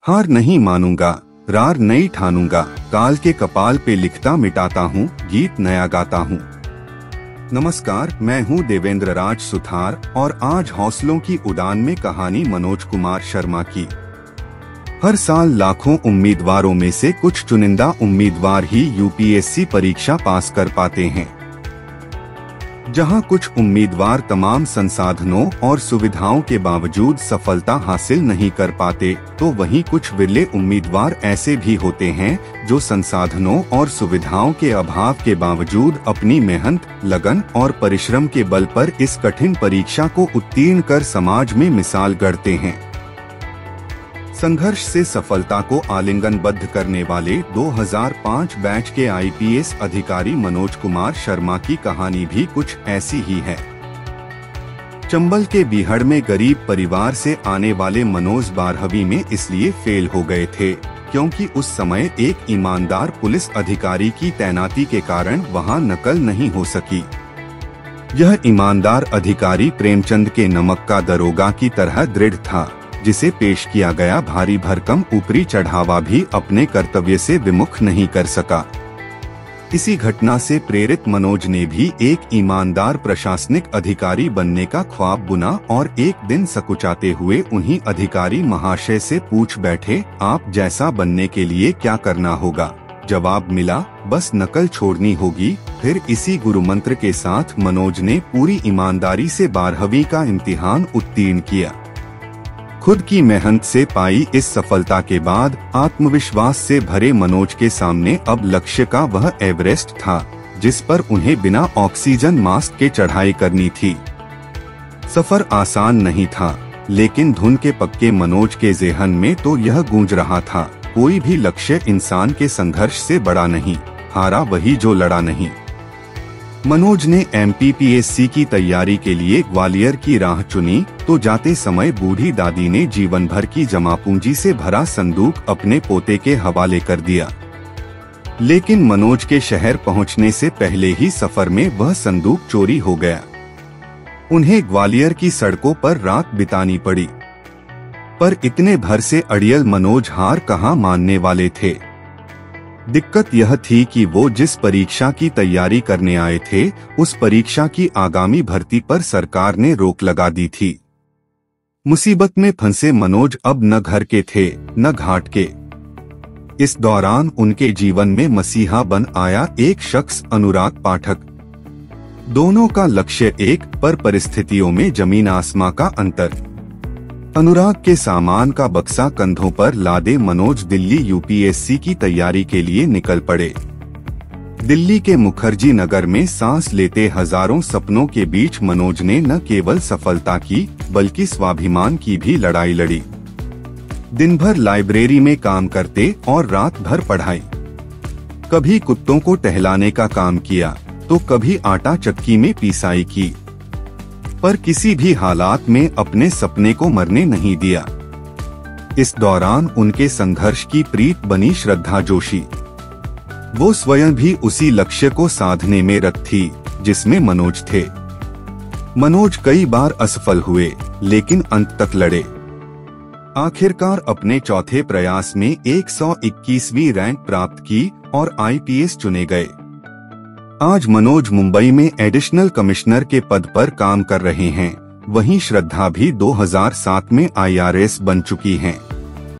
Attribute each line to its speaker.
Speaker 1: हार नहीं मानूंगा, रार नहीं ठानूंगा, काल के कपाल पे लिखता मिटाता हूँ, गीत नया गाता हूँ। नमस्कार, मैं हूँ देवेंद्र राज सुथार और आज हौसलों की उड़ान में कहानी मनोज कुमार शर्मा की। हर साल लाखों उम्मीदवारों में से कुछ चुनिंदा उम्मीदवार ही यूपीएससी परीक्षा पास कर पाते हैं। जहां कुछ उम्मीदवार तमाम संसाधनों और सुविधाओं के बावजूद सफलता हासिल नहीं कर पाते, तो वहीं कुछ विरले उम्मीदवार ऐसे भी होते हैं जो संसाधनों और सुविधाओं के अभाव के बावजूद अपनी मेहनत, लगन और परिश्रम के बल पर इस कठिन परीक्षा को उत्तीर्ण कर समाज में मिसाल गढ़ते हैं। संघर्ष से सफलता को आलिंगनबद्ध करने वाले 2005 बैच के आईपीएस अधिकारी मनोज कुमार शर्मा की कहानी भी कुछ ऐसी ही है। चंबल के बीहड़ में गरीब परिवार से आने वाले मनोज 12वीं में इसलिए फेल हो गए थे क्योंकि उस समय एक ईमानदार पुलिस अधिकारी की तैनाती के कारण वहां नकल नहीं हो सकी। यह ईमानदार अधिकारी प्रेमचंद के नमक का दरोगा की तरह दृढ़ था, जिसे पेश किया गया भारी भरकम ऊपरी चढ़ावा भी अपने कर्तव्य से विमुख नहीं कर सका। इसी घटना से प्रेरित मनोज ने भी एक ईमानदार प्रशासनिक अधिकारी बनने का ख्वाब बुना और एक दिन सकुचाते हुए उन्हीं अधिकारी महाशय से पूछ बैठे, आप जैसा बनने के लिए क्या करना होगा? जवाब मिला, बस नकल छोड़नी होगी। फिर इसी गुरु मंत्र के साथ मनोज ने पूरी ईमानदारी से 12वीं का इम्तिहान उत्तीर्ण किया। खुद की मेहनत से पाई इस सफलता के बाद आत्मविश्वास से भरे मनोज के सामने अब लक्ष्य का वह एवरेस्ट था जिस पर उन्हें बिना ऑक्सीजन मास्क के चढ़ाई करनी थी। सफर आसान नहीं था, लेकिन धुन के पक्के मनोज के ज़हन में तो यह गूंज रहा था, कोई भी लक्ष्य इंसान के संघर्ष से बड़ा नहीं, हारा वही जो लड़ा नहीं। मनोज ने एमपीपीएससी की तैयारी के लिए ग्वालियर की राह चुनी तो जाते समय बूढ़ी दादी ने जीवन भर की जमा पूंजी से भरा संदूक अपने पोते के हवाले कर दिया। लेकिन मनोज के शहर पहुंचने से पहले ही सफर में वह संदूक चोरी हो गया। उन्हें ग्वालियर की सड़कों पर रात बितानी पड़ी। पर इतने भर से अड़ियल मनोज हार कहां मानने वाले थे। दिक्कत यह थी कि वो जिस परीक्षा की तैयारी करने आए थे उस परीक्षा की आगामी भर्ती पर सरकार ने रोक लगा दी थी। मुसीबत में फंसे मनोज अब न घर के थे न घाट के। इस दौरान उनके जीवन में मसीहा बन आया एक शख्स, अनुराग पाठक। दोनों का लक्ष्य एक, पर परिस्थितियों में जमीन आसमां का अंतर। अनुराग के सामान का बक्सा कंधों पर लादे मनोज दिल्ली यूपीएससी की तैयारी के लिए निकल पड़े। दिल्ली के मुखर्जी नगर में सांस लेते हजारों सपनों के बीच मनोज ने न केवल सफलता की बल्कि स्वाभिमान की भी लड़ाई लड़ी। दिन भर लाइब्रेरी में काम करते और रात भर पढ़ाई। कभी कुत्तों को टहलाने का काम किया तो कभी आटा चक्की में पिसाई की, पर किसी भी हालात में अपने सपने को मरने नहीं दिया। इस दौरान उनके संघर्ष की प्रीत बनी श्रद्धा जोशी। वो स्वयं भी उसी लक्ष्य को साधने में रत थी जिसमें मनोज थे। मनोज कई बार असफल हुए लेकिन अंत तक लड़े। आखिरकार अपने चौथे प्रयास में 121वीं रैंक प्राप्त की और आईपीएस चुने गए। आज मनोज मुंबई में एडिशनल कमिश्नर के पद पर काम कर रहे हैं। वहीं श्रद्धा भी 2007 में आईआरएस बन चुकी हैं।